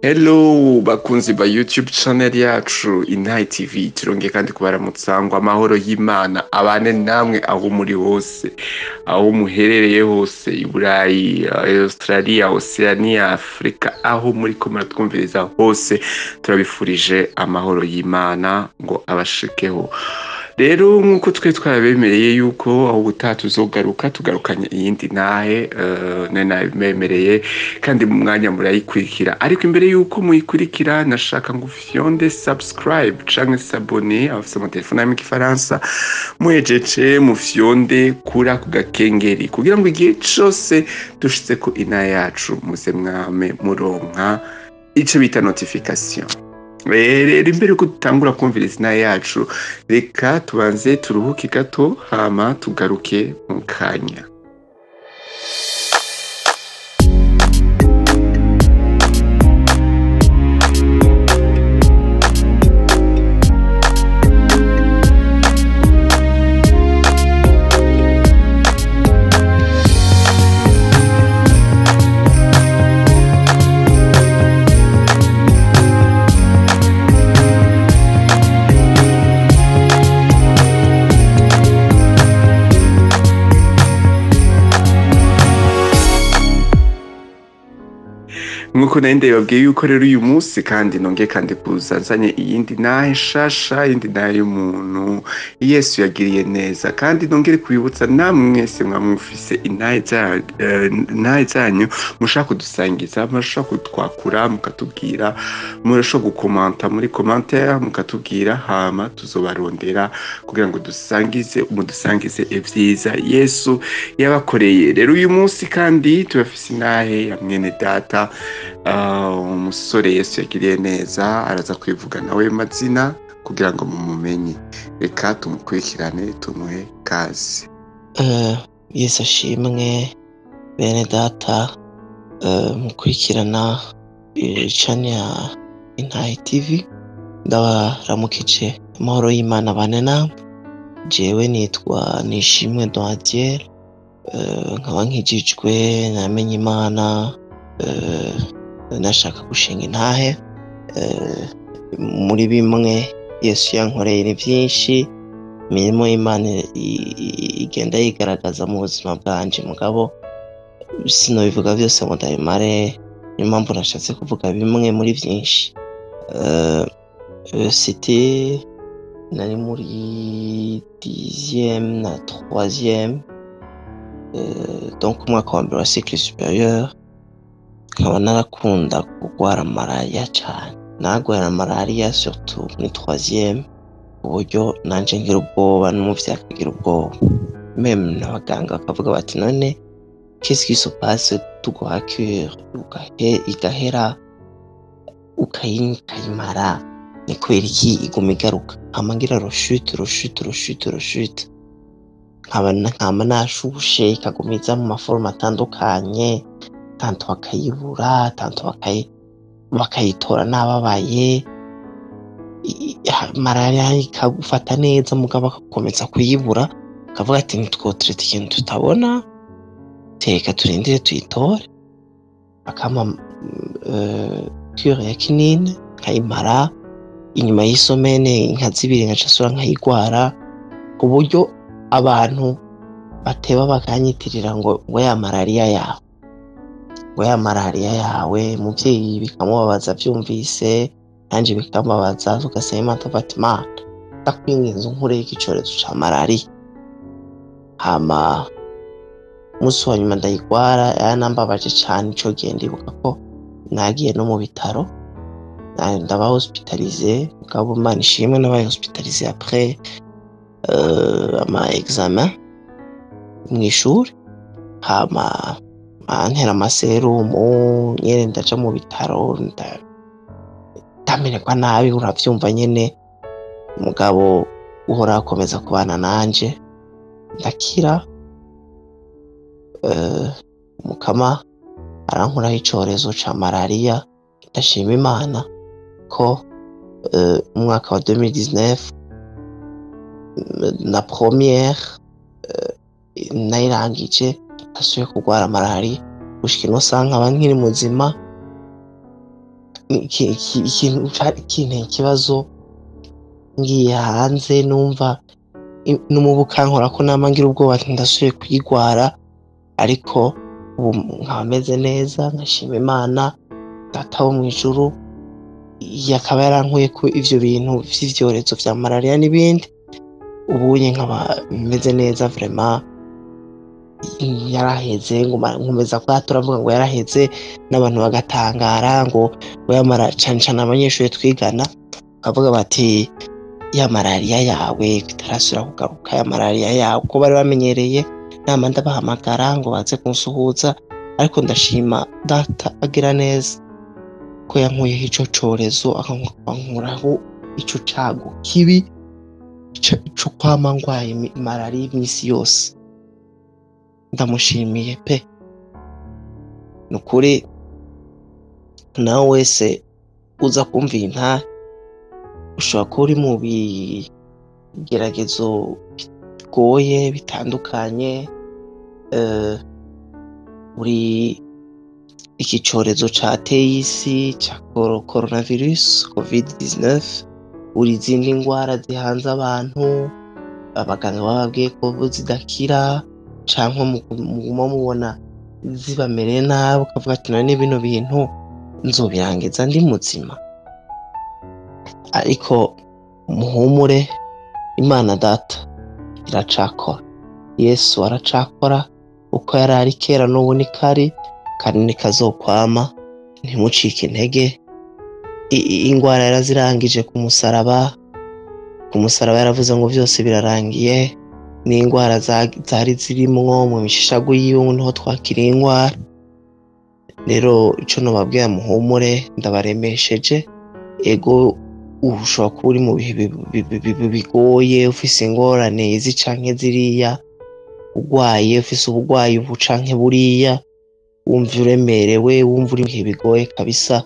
Hello bakunzi ba YouTube channel yacu Intahe TV, turongeye kandi kubaramutsa ngo amahoro y'Imana abane namwe aho muri hose, aho muherereye hose, i Burayi, Australia, Oceania, Afrika, aho muri ko muratwumviriza hose, turabifurije amahoro y'Imana ngo abashikeho. Rero nkuko twe twabemereye yuko aho ubutaha tuzogaruka tugarukanye iyindi ntahe nabemereye kandi mu mwanya murayikurikira, ariko imbere yuko muyikurikira nashaka ngo ufyonde subscribe canke s'abonner afise mu telefone mu Kifaransa, muhejeje mufyonde kura ku gakengeri kugira ngo igihe cose dushitse ko intahe yacu muze mwame muronka ico bita notification. Rero imbere ko dutangura kumviriza intahe yacu, reka tubanze turuhuke gato hama tugaruke mu kanya. Nkuko nende babwiye yuko rero uyu munsi kandi nongeye kandi kuzanzanye iyindi ntahe nshasha, iyindi ntahe y'umuntu Yesu yagiriye neza, kandi nongere kubibutsa namwe mwese mwamufise intahe zanyu mushaka kudusangiza, mushaka kutwakura mukatubwira, murashobora gukomanta muri commentaire mukatubwira, hama tuzobarondera kugira ngo mudusangize ivyiza Yesu yabakoreye. Rero uyu munsi kandi tubafise intahe ya mwene data, umusore Yesu yagiriye neza, araza kwivuga nawe mazina kugira ngo mumumenye. Reka tumukurikirane tumuhe kazi. Yesu ashimwe bene data, mukurikirana channel ya Intahe TV, ndabaramukije amahoro y'Imana bane namwe. Jewe nitwa Nishimwe Donadiel, nkaba nkijijwe namenye Imana, nashaka gushinga intahe muri bimwe Yesu yankoreye ni byinshi, imirimo y'Imana igenda yigaragaza mu buzima bwanje, mugabo sinobivuga byose ngo ndabimare, niyo mpamvu nashatse kuvuga bimwe muri byinshi. C'était nari muri 10e na 3e, donc umwaka wa mbere wa cycle supérieur. Nkaba narakunda kugwara malaria cyane, nagwara malaria surtout muri 3e, uburyo nanje ngira ubwoba n'umuvyi akagira ubwoba, même n'abaganga bakavuga bati none qu'est-ce qui se passe, tuguha cure igahera ukayimara, ni kubera iki iguma igaruka? Hama ngira rochute, nkaba nashushe ikagumiza mu maforma atandukanye, tanto bakayibura, tanto bakayitora nababaye, malaria ikagufata neza mugabo bakakomeza kuyibura, akavuga ati nitwotrete ikintu tutabona, teka turindire tuyitore. Akama cure ya kinini nkayimara, inyuma y'isomene inka zibiri nkacasura nkayigwara, ku buryo abantu bateba bakanyitirira ngo ya malaria yawe, ngo ya malaria yawe. Muvyeyi bikamubabaza vyumvise, nanje bikamubabaza, tugasema tufati Imana ndakwinginze unkureko icorezo ca malaria. Hama musi wa nyuma ndayigwara, yanambabaje cane ico gihe, ndibuka ko nagiye no mu bitaro, ndaba hospitalisé, mugabo Imana ishimwe nabaye hospitalisé après ama examen mw'ishuri. Hama antera amaserumu nyene, ndaja mu bitaro, ndamenerwa nabi, uravyumva nyene, mugabo uhora akomeza kubana nanje, ndakira. Mukama arankuraho icorezo ca malaria, ndashima Imana ko umwaka wa 2019 na première nayirangije, ntasubiye kugwara malaria gushika ino saha nkaba nkiri muzima, ikintu kinteye ikibazo ngiye hanze numva n'umubu kankora ko nama ngira ubwoba ndasubiye kuyigwara, ariko ubu nkaba meze neza nkashima Imana Data wo mw'ijuru yakaba yarankuye ko ivyo bintu vy'ivyorezo vya malaria n'ibindi. Ubunye nkaba meze neza vraiment, yaraheze nkomeza kwa turavuga ngo yaraheze n'abantu bagatangara ngo yamara cane abanyeshuri twigana bavuga bati ya malaria yawe itarasubira kugaruka, ya malaria yawe ko bari bamenyereye nama ndabahamagara ngo baze kunsuhuza, ariko ndashima Data agira neza ko yankuyeho ico corezo akankuraho ico cago kibi co kwama ngwaye malaria imisi yose. Ndamushimiye pe, nukuri nawe wese uza kumva inta ushobora kuba uri mu bigeragezo bigoye bitandukanye, uri iki corezo cateye isi ca coronavirus COVID-19, uri izindi ngwara zihanze abantu abaganga bababwiye ko zidakira canke muguma mubona zibamereye nabi ukavuga ati none bino bintu nzobirangiza ndi muzima. Ariko muhumure, Imana Data iracakora, Yesu aracakora, uko yari ari kera n'ubu ni kari kandi nikazokwama. Ntimucike intege, ingwara yarazirangije ku musaraba yaravuze ngo vyose birarangiye, n'ingwara zari zirimwo mu mishishago yiwe niho twakiriye ingwara. Rero ico nobabwira muhumure, ndabaremesheje. Ego ushobora kuba uri mu bihe bigoye, ufise ingorane izi canke ziriya, ugwaye ufise ubugwayi ubu canke buriya, wumva uremerewe, wumva uri mu bihe bigoye kabisa,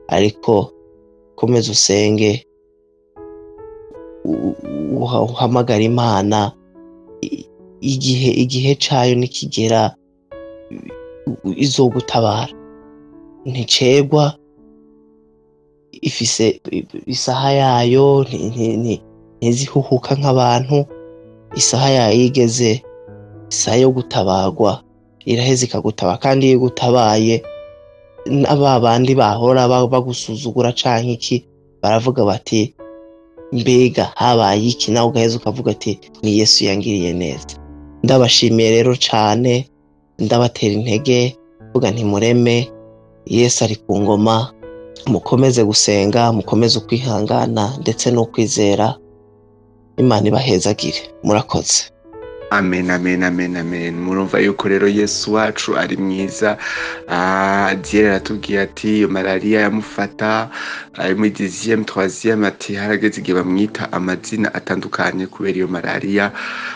ariko komeza usenge, uhamagara Imana. Igihe cayo nikigera izogutabara, nticegwa, ifise isaha yayo, ntizihuhuka nk'abantu. Isaha yayo igeze, isaha yo gutabarwa iraheze ikagutabara, kandi iyo igutabaye n'aba bandi bahora bagusuzugura canke iki baravuga bati mbega habaye iki, nawe ugaheza ukavuga ati ni Yesu yangiriye neza. Ndabashimiye rero cane, ndabatera intege, vuga nti mureme, Yesu ari ku ngoma. Mukomeze gusenga, mukomeze ukwihangana ndetse no kwizera. Imana ibahezagire, murakoze. Amen, amen, amen, amen. Murumva yuko rero Yesu wacu ari mwiza. Dieu aratubwiye ati iyo malaria yamufata ari mu 10e 3e, ati harageze igihe bamwita amazina atandukanye kubera iyo malaria.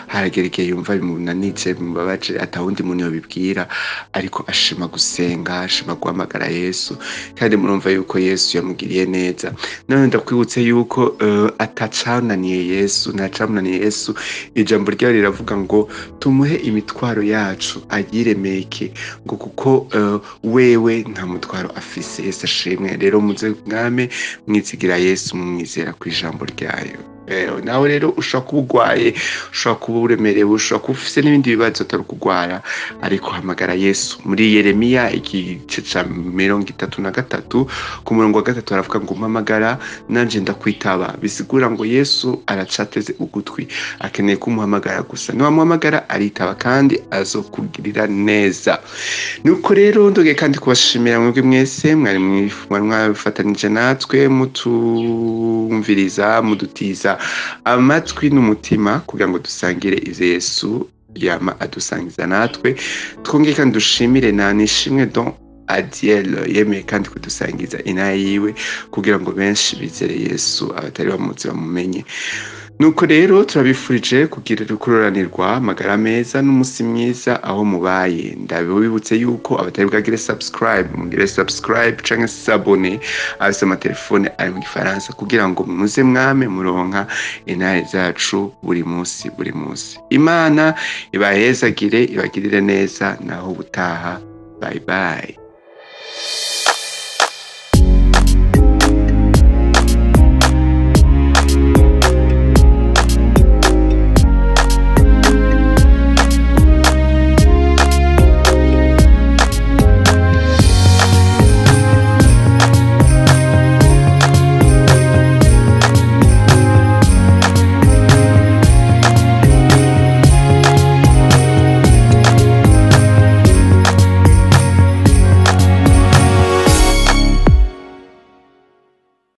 Haragera igihe yumva bimunanije bimubabaje, atawundi muntu yobibwira, ariko ashima gusenga, ashima guhamagara Yesu, kandi murumva yuko Yesu yamugiriye neza. None ndakwibutse yuko atacananiye Yesu, ntacamunaniye Yesu. Ijambo ryayo riravuga ngo tumuhe imitwaro yacu agiremeke, ngo kuko wewe nta mutwaro afise. Yesu ashimwe. Rero muze mwame mwizigira Yesu, mumwizera ku ijambo ryayo. Nawe rero ushobora kuba ugwaye, ushobora kuba uremerewe, ushobora kuba ufise n'ibindi bibazo atari kugwara, ariko hamagara Yesu. Muri Yeremiya igice ca 33 ku murongo wa 3 aravuga ngo mpamagara nanje ndakwitaba. Bisigura ngo Yesu aracateze ugutwi, akeneye kumuhamagara gusa. Niwamuhamagara aritaba kandi azokugirira neza. Nuko rero ndoge kandi kubashimira mwebwe mwese mwari mwafatanije natwe, mutumviriza, mudutiza amatwi n'umutima kugira ngo dusangire ivyo Yesu yama adusangiza natwe. Twongeye kandi dushimire nishimwe don Adiel yemeye kandi kudusangiza inaha yiwe kugira ngo benshi bizere Yesu, abatari bamuzi bamumenye. Nuko rero turabifurije kugira rukuroranirwa amagara meza n'umusi mwiza aho mubaye. Ndabibutse yuko abatari bwagire subscribe canke s'abone abise amatelefone ari mu Gifaransa kugira ngo muze mwame muronka inaha zacu buri munsi. Imana ibahezagire, ibagirire neza, naho butaha. Bye bye.